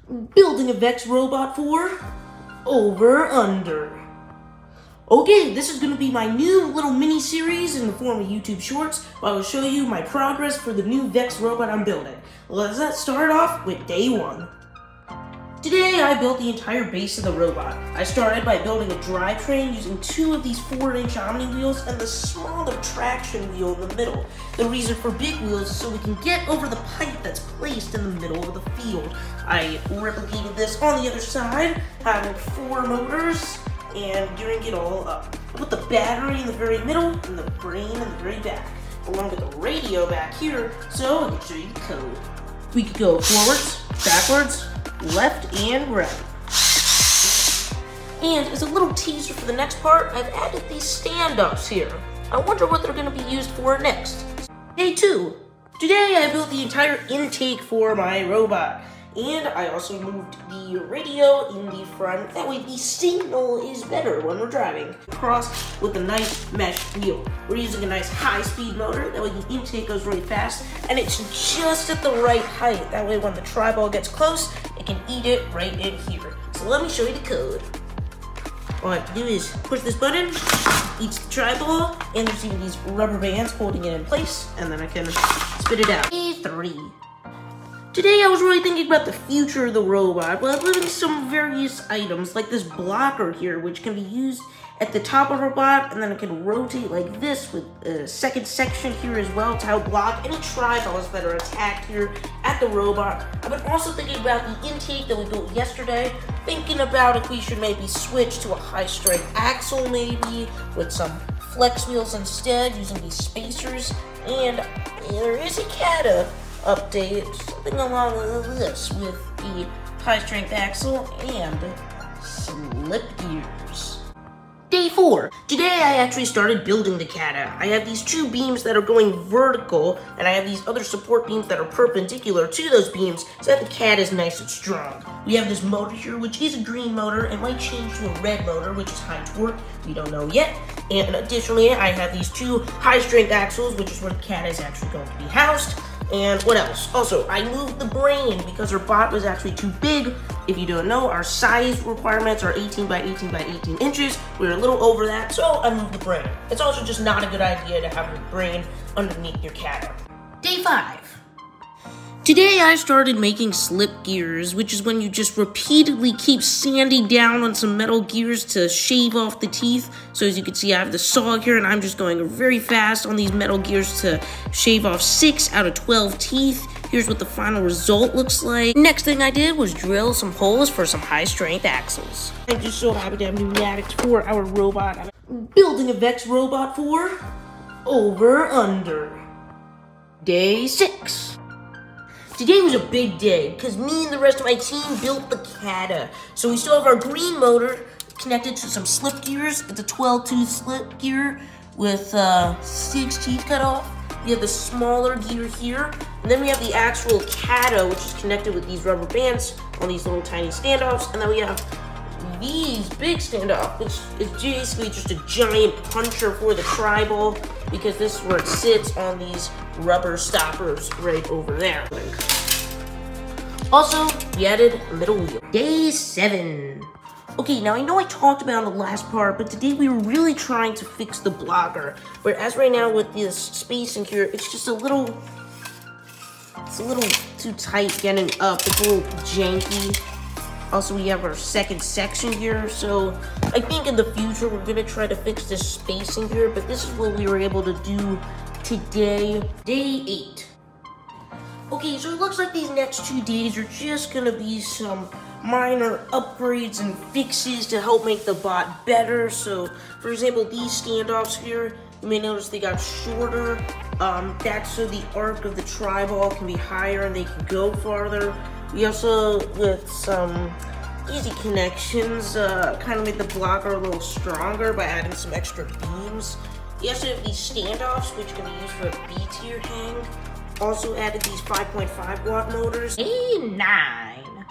Building a Vex robot for Over Under. Okay, this is going to be my new little mini-series in the form of YouTube Shorts, where I will show you my progress for the new Vex robot I'm building. Let's start off with day one. Today, I built the entire base of the robot. I started by building a drivetrain using two of these 4-inch Omni wheels and the smaller traction wheel in the middle. The reason for big wheels is so we can get over the pipe that's placed in the middle of the field. I replicated this on the other side, having 4 motors and gearing it all up. I put the battery in the very middle and the brain in the very back, along with the radio back here, so I can show you the code. We could go forwards, backwards, left, and right. And as a little teaser for the next part, I've added these standoffs here. I wonder what they're going to be used for next. Day 2. Today I built the entire intake for my robot. And I also moved the radio in the front, that way the signal is better when we're driving. Cross with a nice mesh wheel. We're using a nice high-speed motor, that way the intake goes really fast, and it's just at the right height. That way when the tri-ball gets close, it can eat it right in here. So let me show you the code. All I have to do is push this button, eats the tri-ball, and there's even these rubber bands holding it in place, and then I can spit it out. Day 3. Today I was really thinking about the future of the robot, but I put in some various items, like this blocker here, which can be used at the top of the robot, and then it can rotate like this with a second section here as well to help block any tri-balls that are attacked here at the robot. I've been also thinking about the intake that we built yesterday, thinking about if we should maybe switch to a high-strength axle maybe, with some flex wheels instead, using these spacers, and there is a CATA update, something along this with the high-strength axle and slip gears. Day 4. Today I actually started building the CATA. I have these 2 beams that are going vertical, and I have these other support beams that are perpendicular to those beams, so that the CATA is nice and strong. We have this motor here, which is a green motor. It might change to a red motor, which is high torque. We don't know yet. And additionally, I have these 2 high-strength axles, which is where the CATA is actually going to be housed. And what else? Also, I moved the brain because our bot was actually too big. If you don't know, our size requirements are 18 by 18 by 18 inches. We're a little over that, so I moved the brain. It's also just not a good idea to have your brain underneath your CATA. Day 5. Today I started making slip gears, which is when you just repeatedly keep sanding down on some metal gears to shave off the teeth. So as you can see, I have the saw here, and I'm just going very fast on these metal gears to shave off 6 out of 12 teeth. Here's what the final result looks like. Next thing I did was drill some holes for some high-strength axles. I'm just so happy to have pneumatics for our robot. I'm building a Vex robot for Over Under. Day 6. Today was a big day, because me and the rest of my team built the CATA. So we still have our green motor connected to some slip gears. It's a 12-tooth slip gear with 6 teeth cut off. We have the smaller gear here, and then we have the actual CATA, which is connected with these rubber bands on these little tiny standoffs, and then we have these big standoff, which is basically just a giant puncher for the tri-ball, because this is where it sits on these rubber stoppers right over there. Also, we added a middle wheel. Day 7. Okay, now I know I talked about in the last part, but today we were really trying to fix the blocker. Whereas right now with this spacing here, it's just a little too tight getting up. It's a little janky. Also, we have our second section here, so I think in the future we're gonna try to fix this spacing here, but this is what we were able to do today. Day 8. Okay, so it looks like these next 2 days are just gonna be some minor upgrades and fixes to help make the bot better. So, for example, these standoffs here, you may notice they got shorter. That's so the arc of the tri-ball can be higher and they can go farther. We also, with some easy connections, kind of made the blocker a little stronger by adding some extra beams. We also have these standoffs, which can be used for a B-tier hang. Also added these 5.5 watt motors. Day 9.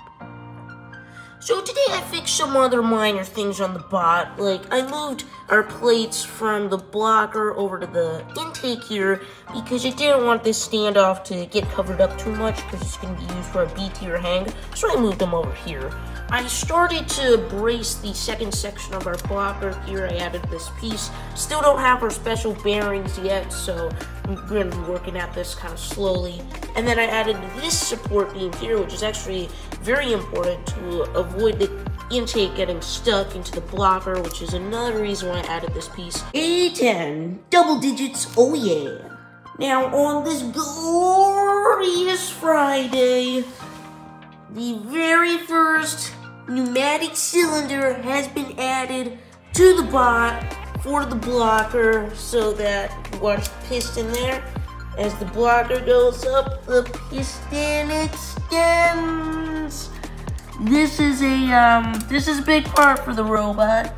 So today I fixed some other minor things on the bot, like I moved our plates from the blocker over to the intake here because I didn't want this standoff to get covered up too much because it's going to be used for a B tier hang, so I moved them over here. I started to brace the second section of our blocker here. I added this piece. Still don't have our special bearings yet, so I'm going to be working at this kind of slowly. And then I added this support beam here, which is actually very important to avoid the intake getting stuck into the blocker, which is another reason why I added this piece. A10, double digits, oh yeah. Now on this glorious Friday, the very first pneumatic cylinder has been added to the bot for the blocker so that, watch the piston there, as the blocker goes up, the piston extends. This is a big part for the robot.